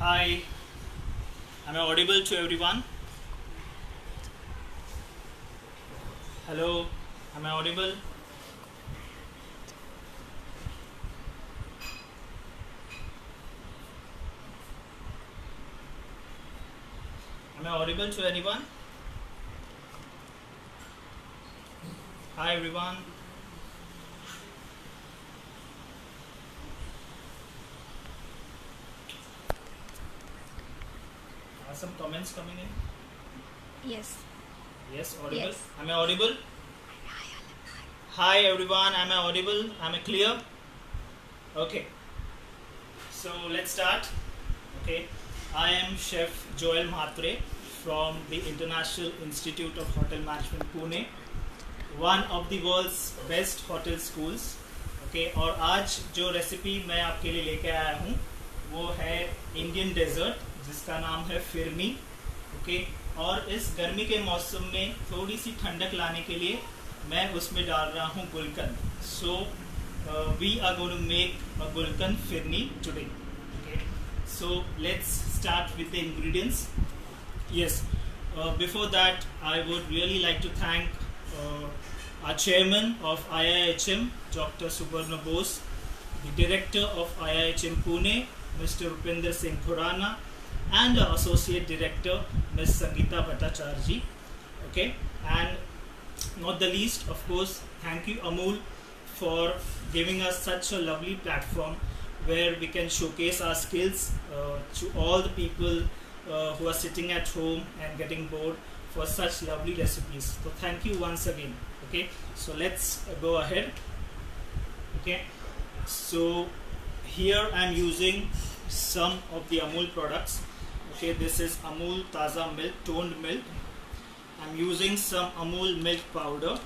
Hi, am I audible to everyone? Hello, am I audible? Am I audible to anyone? Hi everyone. Are some comments coming in? Yes. Yes, audible. Yes. Am I audible? Hi everyone, am I audible? Am I clear? Okay, so let's start. Okay, I am Chef Joel Mhatre from the International Institute of Hotel Management Pune, one of the world's best hotel schools. Okay और आज जो recipe मैं आपके लिए लेके आया हूँ वो है इंडियन डेजर्ट जिसका नाम है फिरनी. ओके और इस गर्मी के मौसम में थोड़ी सी ठंडक लाने के लिए मैं उसमें डाल रहा हूँ गुलकंद. So we are going to make a gulkand phirni today. Okay so let's start with the ingredients. Yes, before that, I would really like to thank our chairman of IIHM, Dr. Subarna Bose, the director of IIHM Pune, Mr. Rupinder Singh Khurana, and our associate director, Ms. Sangeeta Bhattacharya. Okay, and not the least, of course, thank you Amul for giving us such a lovely platform where we can showcase our skills to all the people who are sitting at home and getting bored for such lovely recipes. So thank you once again. Okay, so let's go ahead. Okay, so here I am using some of the Amul products. Okay, this is Amul Taza milk, toned milk. I am using some Amul milk powder.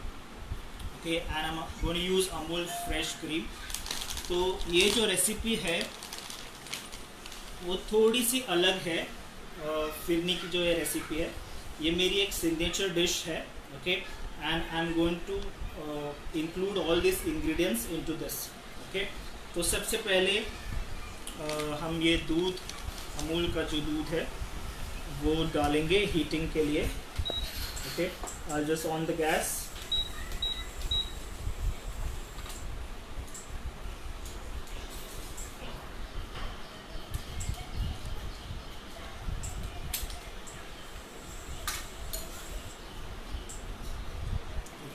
Okay, and I am going to use Amul fresh cream. तो ये जो recipe है वो थोड़ी सी अलग है. फिरनी की जो ये रेसिपी है ये मेरी एक सिग्नेचर डिश है. Okay and I am going to include all this ingredients into this. Okay तो सबसे पहले हम ये दूध, अमूल का जो दूध है वो डालेंगे हीटिंग के लिए. Okay I just on the gas.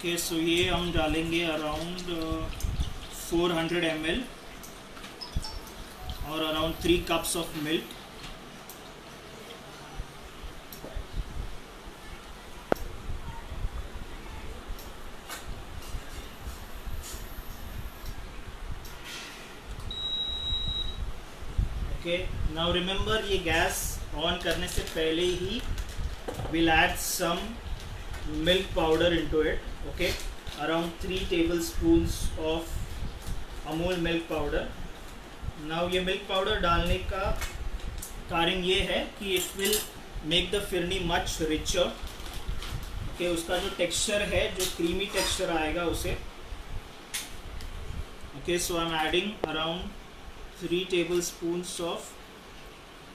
Okay so ये हम डालेंगे अराउंड 400 ml और around 3 cups of milk. Okay now remember ये गैस ऑन करने से पहले ही will add some milk powder into it. Okay, around 3 tablespoons of Amul milk powder. Now ये milk powder डालने का कारण ये है कि it will make the phirni much richer. Okay, उसका जो texture है, जो creamy texture आएगा उसे. Okay, so I'm adding around 3 tablespoons of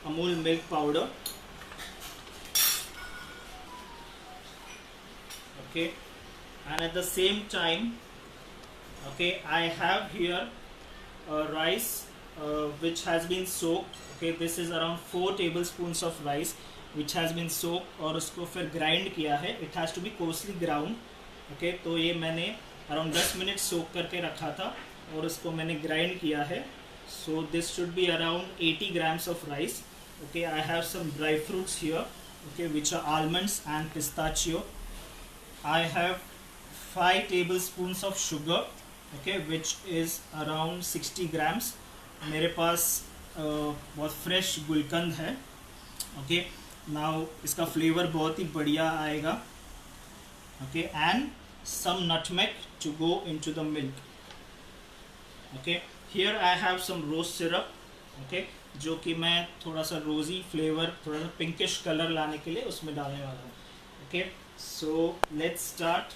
Amul milk powder. Okay, and at the same time, okay, I have here rice which has been soaked. Okay, this is around 4 tablespoons of rice which has been soaked और उसको फिर grind किया है. It has to be coarsely ground. Okay, तो ये मैंने around 10 minute soak करके रखा था और उसको मैंने grind किया है. So this should be around 80 grams of rice. Okay, I have some dry fruits here. Okay, which are almonds and pistachio. I have 5 tablespoons of sugar. Okay, which is around 60 grams. मेरे पास बहुत fresh गुलकंद है. Okay now इसका flavour बहुत ही बढ़िया आएगा. Okay and some nutmeg to go into the milk. Okay here I have some rose syrup. Okay जो कि मैं थोड़ा सा रोजी फ्लेवर, थोड़ा सा पिंकिश कलर लाने के लिए उसमें डालने वाला हूँ. Okay so let's start.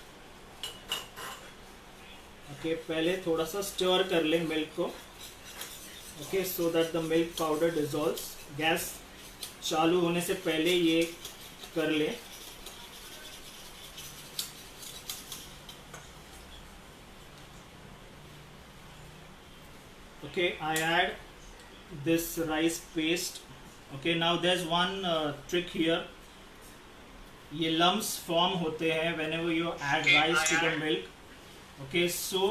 Okay पहले थोड़ा सा स्टर कर लें मिल्क को. Okay, so that the milk powder dissolves. Gas चालू होने से पहले ये कर ले। Okay, I add this rice paste. Okay, now there's one trick here. ये lumps form होते हैं whenever you add rice to the milk. Okay, so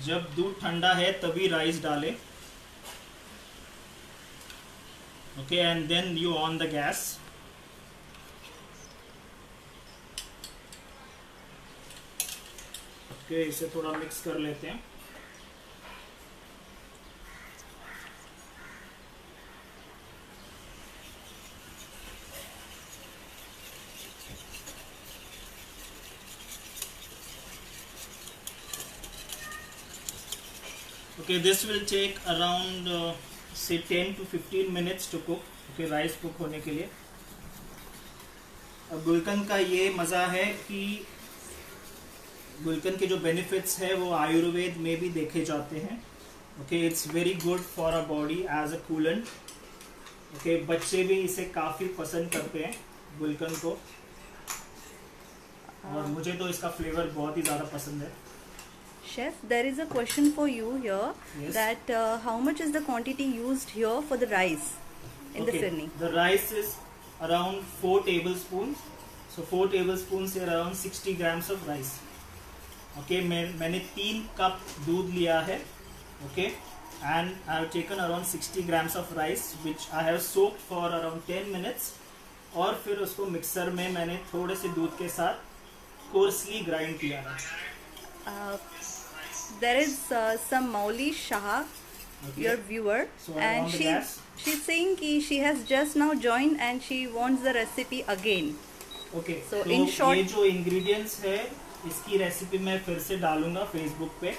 जब दूध ठंडा है तभी राइस डालें. Okay, and then you on the gas. Okay, इसे थोड़ा मिक्स कर लेते हैं. Okay, this will take around say 10 to 15 minutes to cook. Okay, rice cook होने के लिए. अब गुलकंद का ये मज़ा है कि गुलकंद के जो बेनिफिट्स है वो आयुर्वेद में भी देखे जाते हैं. Okay, it's very good for a body as a coolant. Okay, बच्चे भी इसे काफ़ी पसंद करते हैं गुलकंद को, और मुझे तो इसका फ्लेवर बहुत ही ज़्यादा पसंद है. Chef, there is a question for you here. Yes. That how much is the quantity used here for the rice in the firni? The rice is around 4 tablespoons. So 4 tablespoons is around 60 grams of rice. Okay, मैंने 3 cup दूध लिया है. Okay, and I have taken around 60 grams of rice which I have soaked for around 10 minutes. और फिर उसको mixer में मैंने थोड़े से दूध के साथ कोर्सली ग्राइंड किया है. There is some Mauli Shah, Okay. your viewer, So I'm and on the gas. she's saying कि she has just now joined and she wants the recipe again. Okay, So तो in short, ये जो ingredients है इसकी recipe मैं फिर से डालूंगा फेसबुक पे.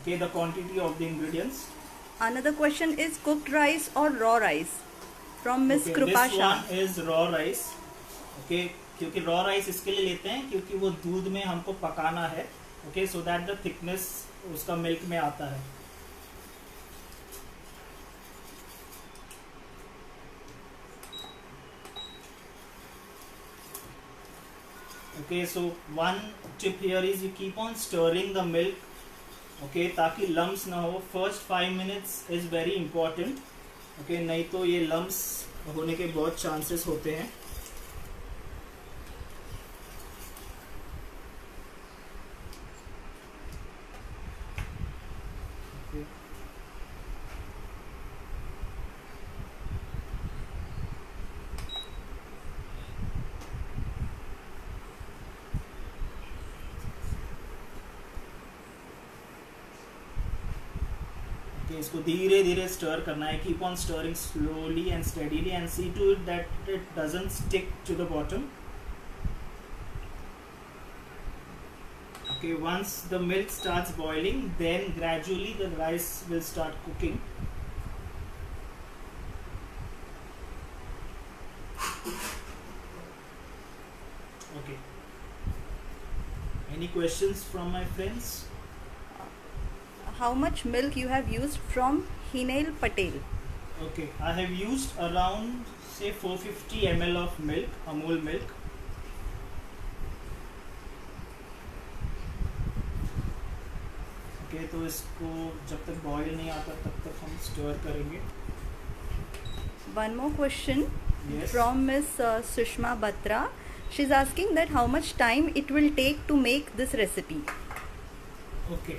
Okay, the quantity of the ingredients. another question is cooked rice or raw rice from Miss Okay, Krupa this Shah. one is raw rice. Okay, क्योंकि raw rice इसके लिए लेते हैं क्योंकि वो दूध में हमको पकाना है. Okay, so that the thickness उसका मिल्क में आता है. Okay, so one tip here is you keep on stirring the milk. Okay, ताकि lumps ना हो. First 5 minutes is very important. Okay, नहीं तो ये lumps होने के बहुत chances होते हैं. इसको धीरे धीरे स्टर करना है. Keep on stirring slowly and steadily and see to it that it doesn't stick to the bottom. Okay, once the milk starts boiling, then gradually the rice will start cooking. Okay. Any questions from my friends? How much milk you have used from Hineil Patel? Okay, I have used around say 450 ml of milk, Amul milk. Okay, तो इसको जब तक boil नहीं आता तब तक हम stir करेंगे. One more question. Yes. From Miss Sushma Batra. She's asking that how much time it will take to make this recipe. Okay,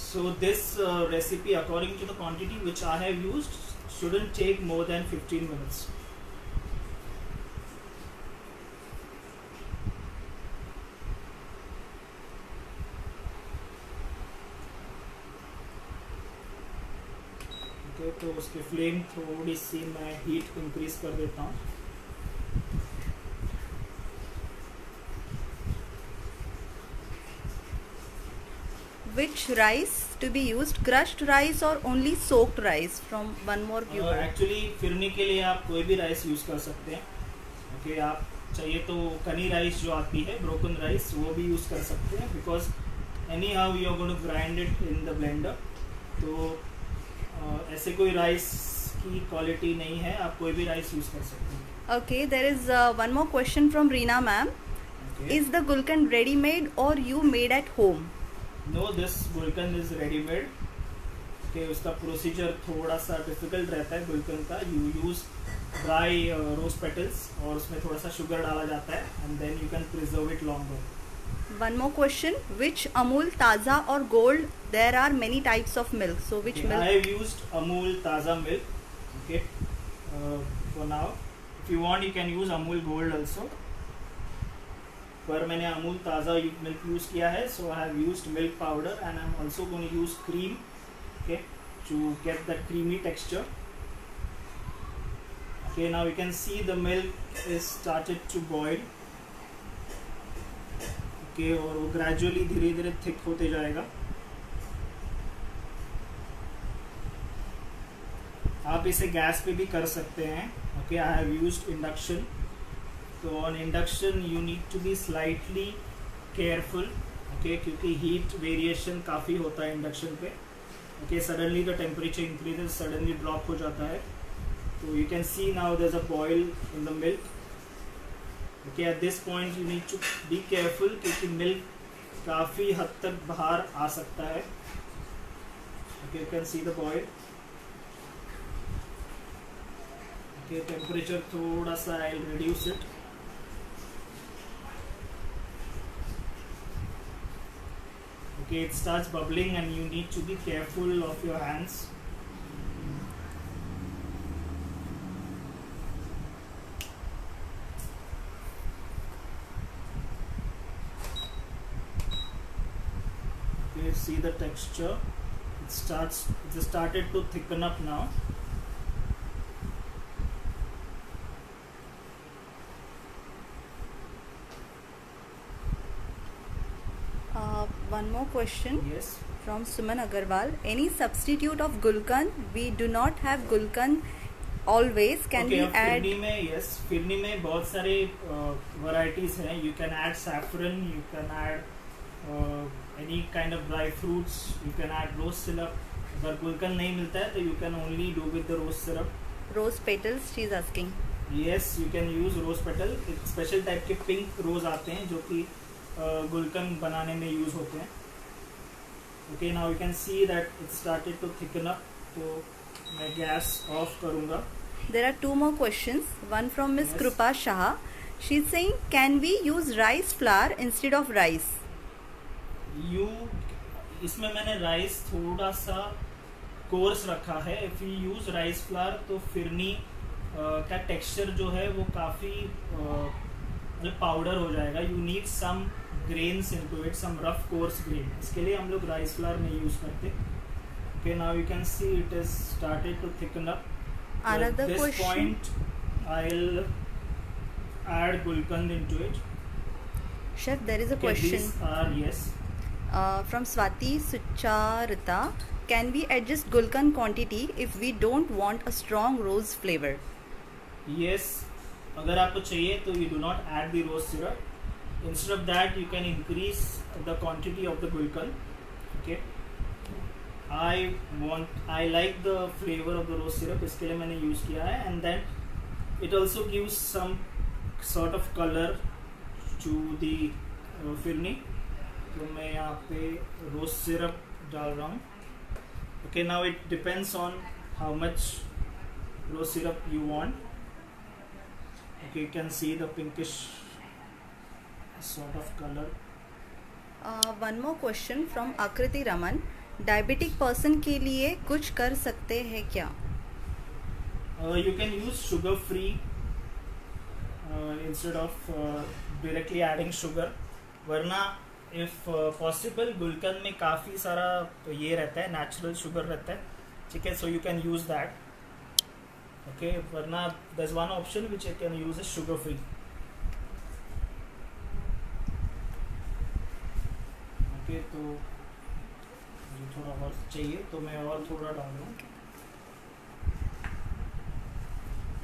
so this recipe according to the quantity which I have used shouldn't take more than 15 minutes. Okay, तो उसकी flame थोड़ी सी मैं heat increase कर देता हूँ. Which rice to be used? Crushed rice or only soaked rice? From one more viewer. Actually phirni के लिए आप कोई भी राइस यूज़ कर सकते हैं. ओके, आप चाहिए तो कनी राइस जो आती है, ब्रोकन राइस, वो भी यूज़ कर सकते हैं. Because anyhow you are going to grind it in the blender. तो ऐसे कोई राइस की क्वालिटी नहीं है, आप कोई भी राइस यूज़ कर सकते हैं. Okay, there is one more question from Reena ma'am. Okay. Is the gulkan ready made or you made at home? No, this gulkan is ready made. Okay, उसका प्रोसीजर थोड़ा सा डिफिकल्ट रहता है गुलकन का. You use dry rose petals और उसमें थोड़ा सा शुगर डाला जाता है and then you can preserve it longer. One more question. Which Amul, Taza or Gold? There are many types of milk. So which Okay, milk? I have used Amul Taza milk. Okay, for now. If you want, you can use Amul Gold also. पर मैंने अमूल ताज़ा milk use किया है, so I have used milk powder and I'm also going to use cream, okay, to get that creamy texture. Okay, now you can see the milk is started to boil. Okay, और वो gradually धीरे धीरे thick होते जाएगा. आप इसे gas पे भी कर सकते हैं. Okay, I have used induction. तो on induction you need to be slightly careful. Okay, क्योंकि हीट वेरिएशन काफ़ी होता है इंडक्शन पे. Okay, suddenly the temperature increases, suddenly drop हो जाता है. तो you can see now there is a boil in the milk. Okay, at this point you need to be careful क्योंकि मिल्क काफ़ी हद तक बाहर आ सकता है. Okay, you can see the boil. Okay, temperature थोड़ा सा I will reduce it. Okay, it starts bubbling and you need to be careful of your hands. Okay, see the texture. It started to thicken up now. One more question. Yes. From Suman Agarwal. Any substitute of gulkan? We do not have gulkan always. Can we add? Phirni में yes, phirni में बहुत सारे varieties हैं. You can add saffron. You can add any kind of dry fruits. You can add rose syrup. अगर गुलकन नहीं मिलता है तो you can only do with the rose syrup. Rose petals. She is asking. Yes, you can use rose petal. एक special type के pink rose आते हैं जो कि गुलकन बनाने में यूज होते हैं. Okay, now you can see that it started to thicken up. तो मैं गैस ऑफ करूँगा. There are two more questions. One from Miss Yes. Krupa Shah. She is saying, can we use rice flour instead of rice? इसमें मैंने rice थोड़ा सा course रखा है. If you use rice flour तो फिरनी का texture जो है वो काफ़ी मतलब पाउडर हो जाएगा. You need some grains into it, some rough coarse grain. इसके लिए हम लोग राइस फ्लावर नहीं यूज़ करते. Okay, now you can see it is started to thicken up. Another At this question. point, I'll add gulkand into it. Chef, there is a Okay, question these are yes. from Swati Sucharita. Can we adjust gulkan quantity if we don't want a strong rose flavor? Yes. अगर आपको चाहिए तो you do not add the rose syrup. Instead of that, you can increase the quantity of the gulkand. Okay. I like the flavor of the rose syrup. इसके लिए मैंने use किया है. And then it also gives some sort of color to the phirni. तो मैं यहाँ पे rose syrup डाल रहा हूँ. Okay, now it depends on how much rose syrup you want. Okay, you can see the pinkish sort of color. One more question from Akriti Raman. Diabetic person के लिए कुछ कर सकते हैं क्या? You can use sugar free instead of directly adding sugar. वरना if possible गुलकंद में काफ़ी सारा ये रहता है, नेचुरल शुगर रहता है. ठीक है, so you can use that. Okay, वरना there's one option which you can use is sugar free. Okay, तो मुझे थोड़ा और चाहिए तो मैं और थोड़ा डाल दूँ.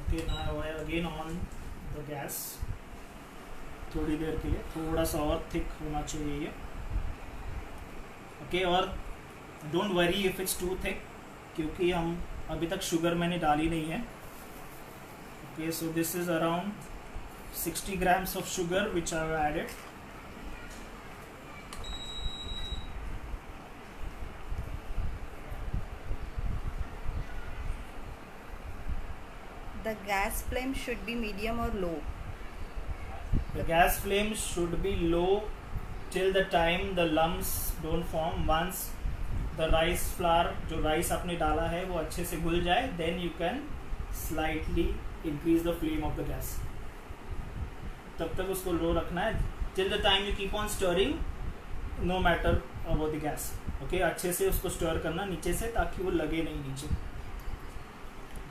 Okay, now I again on the gas. थोड़ी देर के लिए थोड़ा सा और थिक होना चाहिए ये. Okay, और don't worry if it's too thick. क्योंकि हम अभी तक शुगर मैंने डाली नहीं है. Okay, so this is around 60 grams of sugar which I have added. The gas flame should be medium or low? The gas flame should be low till the time the lumps don't form. Once the rice flour, जो rice आपने डाला है वो अच्छे से घुल जाए, then you can slightly increase the flame of the gas. तब तक उसको लो रखना है till the time you keep on stirring, no matter about the gas. Okay, अच्छे से उसको stir करना नीचे से ताकि वो लगे नहीं नीचे.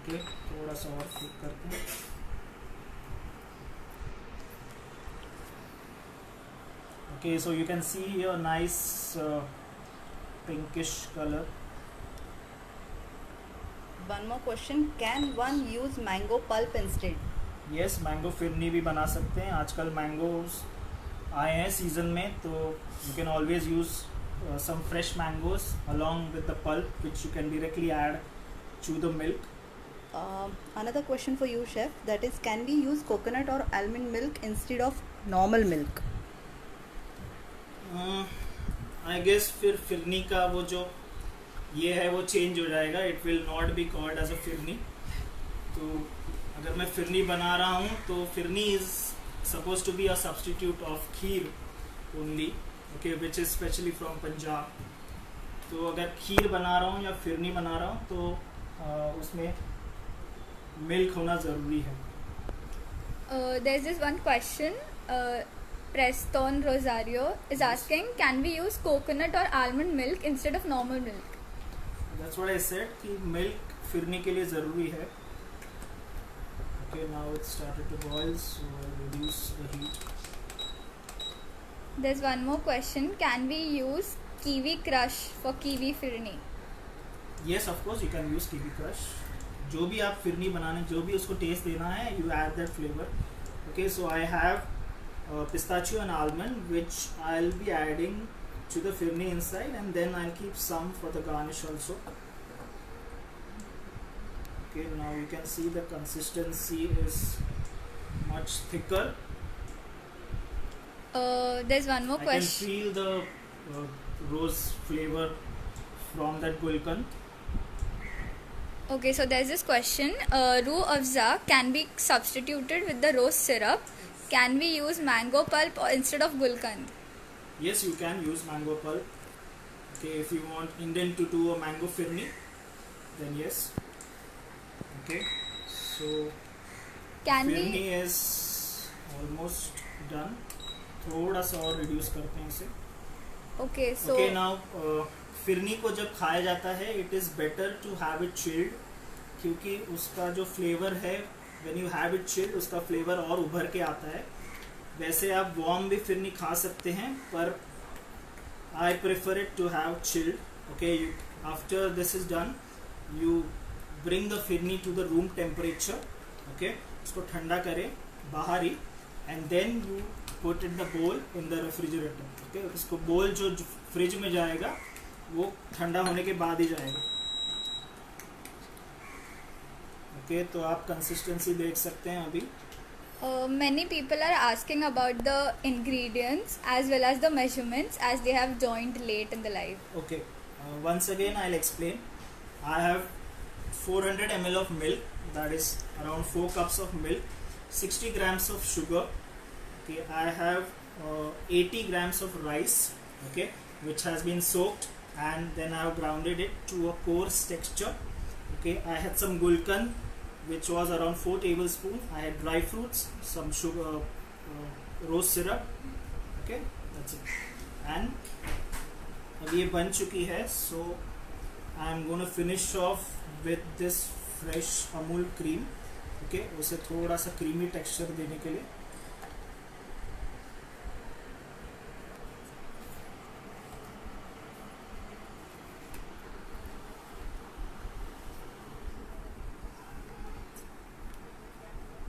Okay, थोड़ा सा और फ्लिप करते हैं. Okay, so you can see a nice pinkish color. One more question, can one use mango pulp instead? Yes, mango phirni भी बना सकते हैं. आजकल मैंगोज आए हैं सीजन में, तो you can always use some fresh mangoes along with the pulp which you can directly add to the milk. Another question for you, chef, that is, can we use coconut or almond milk instead of normal milk? I guess फिर फिरनी का वो जो ये है वो change हो जाएगा. It will not be called as a phirni. तो अगर मैं फिरनी बना रहा हूँ तो phirni is suppose to be a substitute of kheer only. Okay, which is specially from Punjab. तो अगर खीर बना रहा हूँ या फिरनी बना रहा हूँ तो उसमें मिल्क होना ज़रूरी है. There's this one question. Preston Rosario is asking, can we use coconut or almond milk instead of normal milk? That's what I said कि मिल्क फिरनी के लिए ज़रूरी है. Okay, now it started to boil, so I'll reduce the heat. There's one more question. Can we use kiwi crush for kiwi firni? Yes, of course you can use kiwi crush. जो भी आप फिरनी बनाने, जो भी उसको test देना है, you add that flavor. Okay, so I have pistachio and almond which I'll be adding to the firni inside, and then I'll keep some for the garnish also. Okay, now you can see the consistency is much thicker. There's one more I can question. feel the rose flavor from that gulkand. Okay, so there's this question. Roux afza can be substituted with the rose syrup. Can we use mango pulp instead of gulkand? Yes, you can use mango pulp. Okay, if you want Indian to do a mango firni, then yes. Okay, so Can firni we? is almost done. थोड़ा सा और reduce करते हैं इसे. Okay, so Okay, now phirni को जब खाया जाता है it is better to have it chilled, क्योंकि उसका जो फ्लेवर है when you have it chilled उसका फ्लेवर और उभर के आता है. वैसे आप वार्म भी फिरनी खा सकते हैं, पर I prefer it to have chilled. Okay, after this is done, you bring the phirni to the room temperature. Okay, उसको ठंडा करें बाहर ही, and then you put in the bowl in the refrigerator. Okay, उसको बोल जो फ्रिज में जाएगा वो ठंडा होने के बाद ही जाएगा. ओके, तो आप कंसिस्टेंसी देख सकते हैं अभी. many people are asking about the ingredients as well as the measurements as they have joined late in the live. Okay, once again I'll explain. I have 400 ml of milk, that is around 4 cups of milk, 60 grams of sugar. Okay, I have 80 grams of rice, okay, which has been soaked, and then I have grounded it to a coarse texture. Okay, I had some gulkand which was around 4 tablespoons. I had dry fruits, some sugar, rose syrup. Okay, that's it. And अब ये बन चुकी है, so I am going to finish off with this fresh Amul cream. Okay, उसे थोड़ा सा creamy texture देने के लिए.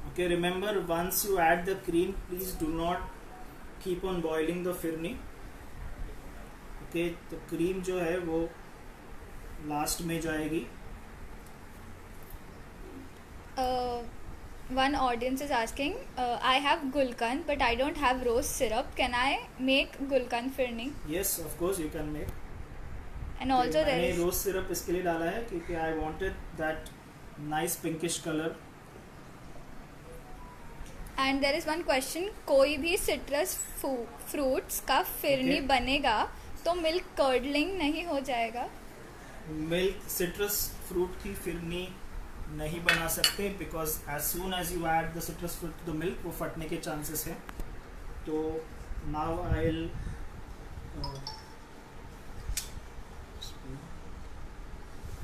Okay, remember, once you add the cream, please do not keep on boiling the firni. Okay, तो cream जो है वो लास्ट में जाएगी. one audience is asking, I have gulkan but I don't have rose syrup. Can I make gulkan firni? Yes, of course you can make. And also there मैंने is, rose syrup इसके लिए डाला है क्योंकि I wanted that nice pinkish colour. and there is one question, कोई भी citrus fruits का phirni Okay. बनेगा तो मिल्क कर्डलिंग नहीं हो जाएगा? मिल्क सिट्रस फ्रूट की फिरनी नहीं बना सकते because as soon as you add the citrus fruit to the milk वो फटने के चांसेस हैं. तो now I will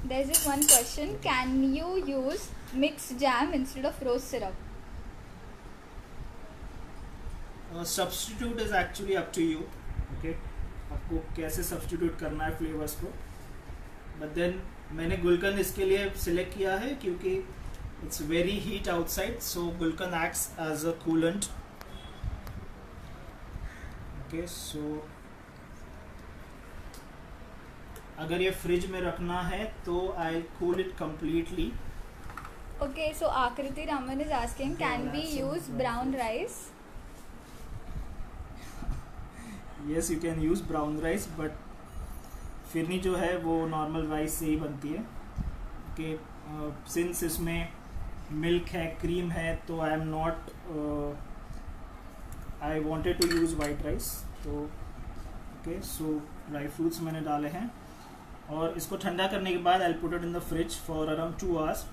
There is one question, can you use mixed jam instead of rose syrup? Substitute is actually up to you. Okay, आपको कैसे substitute करना है flavours को. बट देन मैंने गुलकंद इसके लिए सिलेक्ट किया है क्योंकि it's very heat outside, so gulkand acts as a coolant. Okay, so अगर ये फ्रिज में रखना है तो I cool it completely. Okay, so Akriti Raman is asking, can we that's use some brown dry rice? Yes you can use brown rice, but phirni जो है वो normal rice से ही बनती है. कि सिंस इसमें मिल्क है, क्रीम है, तो I am not, I wanted to use white rice. तो ओके, सो ड्राई फ्रूट्स मैंने डाले हैं और इसको ठंडा करने के बाद I put it in the fridge for around 2 hours.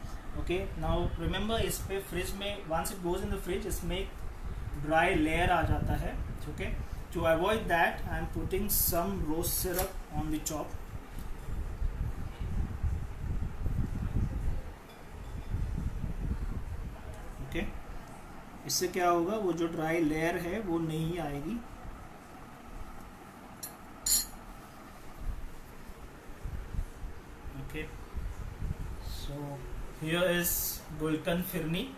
Okay, now remember इस पे फ्रिज में once it goes in the fridge इसमें ड्राई लेयर आ जाता है. Okay, to avoid that I am putting some rose syrup on the top. Okay, इससे क्या होगा, वो जो ड्राई लेयर है वो नहीं आएगी. Okay, so here is Gulkan Firni.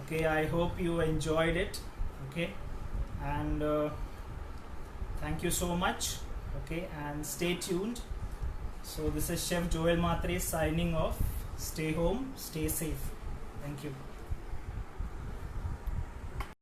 Okay, I hope you enjoyed it. Okay, and thank you so much. Okay, and stay tuned. So this is Chef Joel Matre signing off. Stay home, stay safe. Thank you.